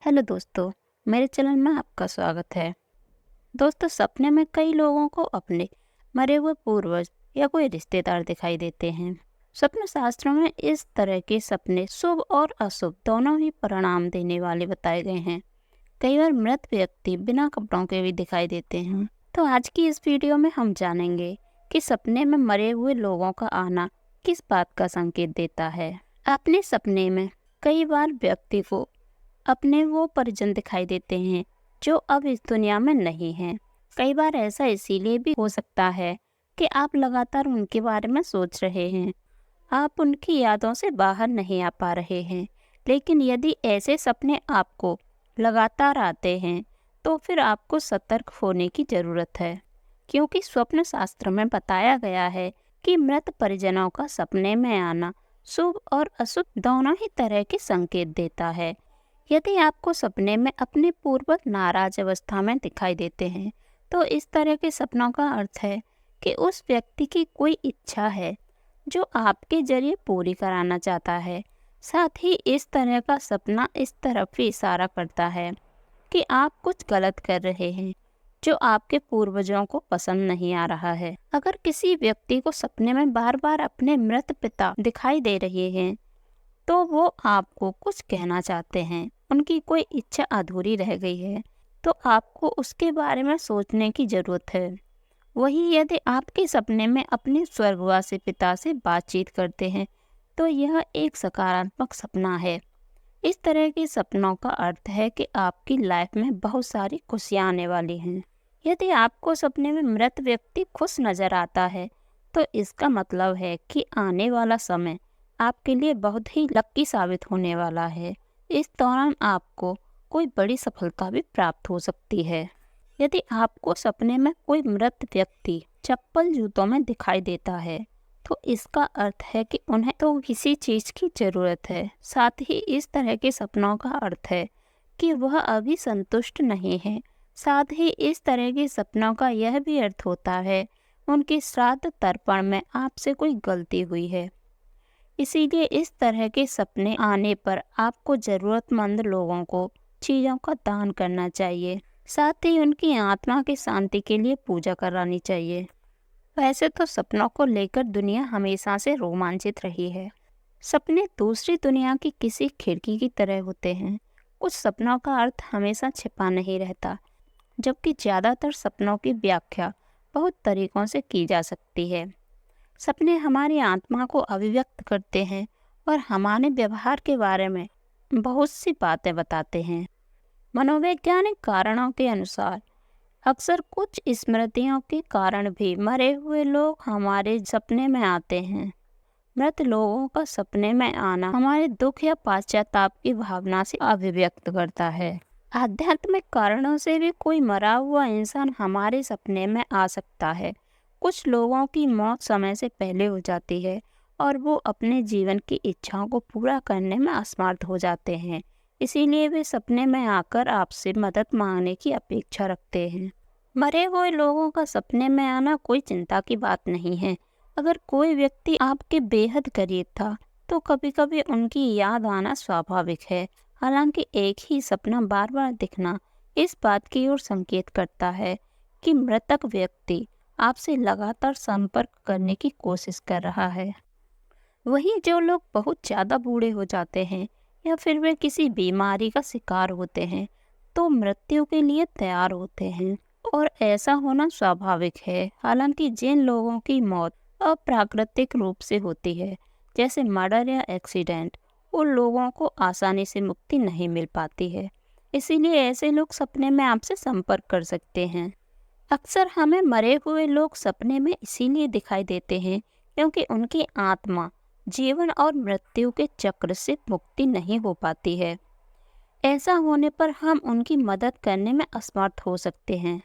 Hello दोस्तों, मेरे channel में आपका स्वागत है। दोस्तों, सपने में कई लोगों को अपने मरे हुए पूर्वज या कोई रिश्तेदार दिखाई देते हैं। स्वप्न शास्त्रों में इस तरह के सपने शुभ और अशुभ दोनों ही परिणाम देने वाले बताए गए हैं। कई बार मृत व्यक्ति बिना कपड़ों के भी दिखाई देते हैं। तो आज की इस वीडियो में हम जानेंगे कि सपने में मरे हुए लोगों का आना किस बात का संकेत देता है। अपने सपने में कई बार व्यक्ति को अपने वो परिजन दिखाई देते हैं जो अब इस दुनिया में नहीं हैं। कई बार ऐसा इसीलिए भी हो सकता है कि आप लगातार उनके बारे में सोच रहे हैं। आप उनकी यादों से बाहर नहीं आ पा रहे हैं। लेकिन यदि ऐसे सपने आपको लगातार आते हैं तो फिर आपको सतर्क होने की ज़रूरत है, क्योंकि स्वप्न शास्त्र में बताया गया है कि मृत परिजनों का सपने में आना शुभ और अशुभ दोनों ही तरह के संकेत देता है। यदि आपको सपने में अपने पूर्वज नाराज अवस्था में दिखाई देते हैं तो इस तरह के सपनों का अर्थ है कि उस व्यक्ति की कोई इच्छा है जो आपके जरिए पूरी कराना चाहता है। साथ ही इस तरह का सपना इस तरफ भी इशारा करता है कि आप कुछ गलत कर रहे हैं जो आपके पूर्वजों को पसंद नहीं आ रहा है। अगर किसी व्यक्ति को सपने में बार बार अपने मृत पिता दिखाई दे रहे हैं तो वो आपको कुछ कहना चाहते हैं, उनकी कोई इच्छा अधूरी रह गई है, तो आपको उसके बारे में सोचने की ज़रूरत है। वहीं यदि आपके सपने में अपने स्वर्गवासी पिता से बातचीत करते हैं तो यह एक सकारात्मक सपना है। इस तरह के सपनों का अर्थ है कि आपकी लाइफ में बहुत सारी खुशियाँ आने वाली हैं। यदि आपको सपने में मृत व्यक्ति खुश नज़र आता है तो इसका मतलब है कि आने वाला समय आपके लिए बहुत ही लकी साबित होने वाला है। इस दौरान आपको कोई बड़ी सफलता भी प्राप्त हो सकती है। यदि आपको सपने में कोई मृत व्यक्ति चप्पल जूतों में दिखाई देता है तो इसका अर्थ है कि उन्हें तो किसी चीज़ की ज़रूरत है। साथ ही इस तरह के सपनों का अर्थ है कि वह अभी संतुष्ट नहीं है। साथ ही इस तरह के सपनों का यह भी अर्थ होता है उनके श्राद्ध तर्पण में आपसे कोई गलती हुई है। इसीलिए इस तरह के सपने आने पर आपको ज़रूरतमंद लोगों को चीज़ों का दान करना चाहिए। साथ ही उनकी आत्मा की शांति के लिए पूजा करानी चाहिए। वैसे तो सपनों को लेकर दुनिया हमेशा से रोमांचित रही है। सपने दूसरी दुनिया की किसी खिड़की की तरह होते हैं। कुछ सपनों का अर्थ हमेशा छिपा नहीं रहता, जबकि ज़्यादातर सपनों की व्याख्या बहुत तरीक़ों से की जा सकती है। सपने हमारी आत्मा को अभिव्यक्त करते हैं और हमारे व्यवहार के बारे में बहुत सी बातें बताते हैं। मनोवैज्ञानिक कारणों के अनुसार अक्सर कुछ स्मृतियों के कारण भी मरे हुए लोग हमारे सपने में आते हैं। मृत लोगों का सपने में आना हमारे दुख या पश्चाताप की भावना से अभिव्यक्त करता है। आध्यात्मिक कारणों से भी कोई मरा हुआ इंसान हमारे सपने में आ सकता है। कुछ लोगों की मौत समय से पहले हो जाती है और वो अपने जीवन की इच्छाओं को पूरा करने में असमर्थ हो जाते हैं। इसीलिए वे सपने में आकर आपसे मदद मांगने की अपेक्षा रखते हैं। मरे हुए लोगों का सपने में आना कोई चिंता की बात नहीं है। अगर कोई व्यक्ति आपके बेहद करीब था तो कभी कभी उनकी याद आना स्वाभाविक है। हालांकि एक ही सपना बार बार दिखना इस बात की ओर संकेत करता है कि मृतक व्यक्ति आपसे लगातार संपर्क करने की कोशिश कर रहा है। वहीं जो लोग बहुत ज़्यादा बूढ़े हो जाते हैं या फिर वे किसी बीमारी का शिकार होते हैं तो मृत्यु के लिए तैयार होते हैं, और ऐसा होना स्वाभाविक है। हालांकि जिन लोगों की मौत अप्राकृतिक रूप से होती है, जैसे मर्डर या एक्सीडेंट, उन लोगों को आसानी से मुक्ति नहीं मिल पाती है। इसीलिए ऐसे लोग सपने में आपसे संपर्क कर सकते हैं। अक्सर हमें मरे हुए लोग सपने में इसीलिए दिखाई देते हैं क्योंकि उनकी आत्मा जीवन और मृत्यु के चक्र से मुक्ति नहीं हो पाती है। ऐसा होने पर हम उनकी मदद करने में असमर्थ हो सकते हैं।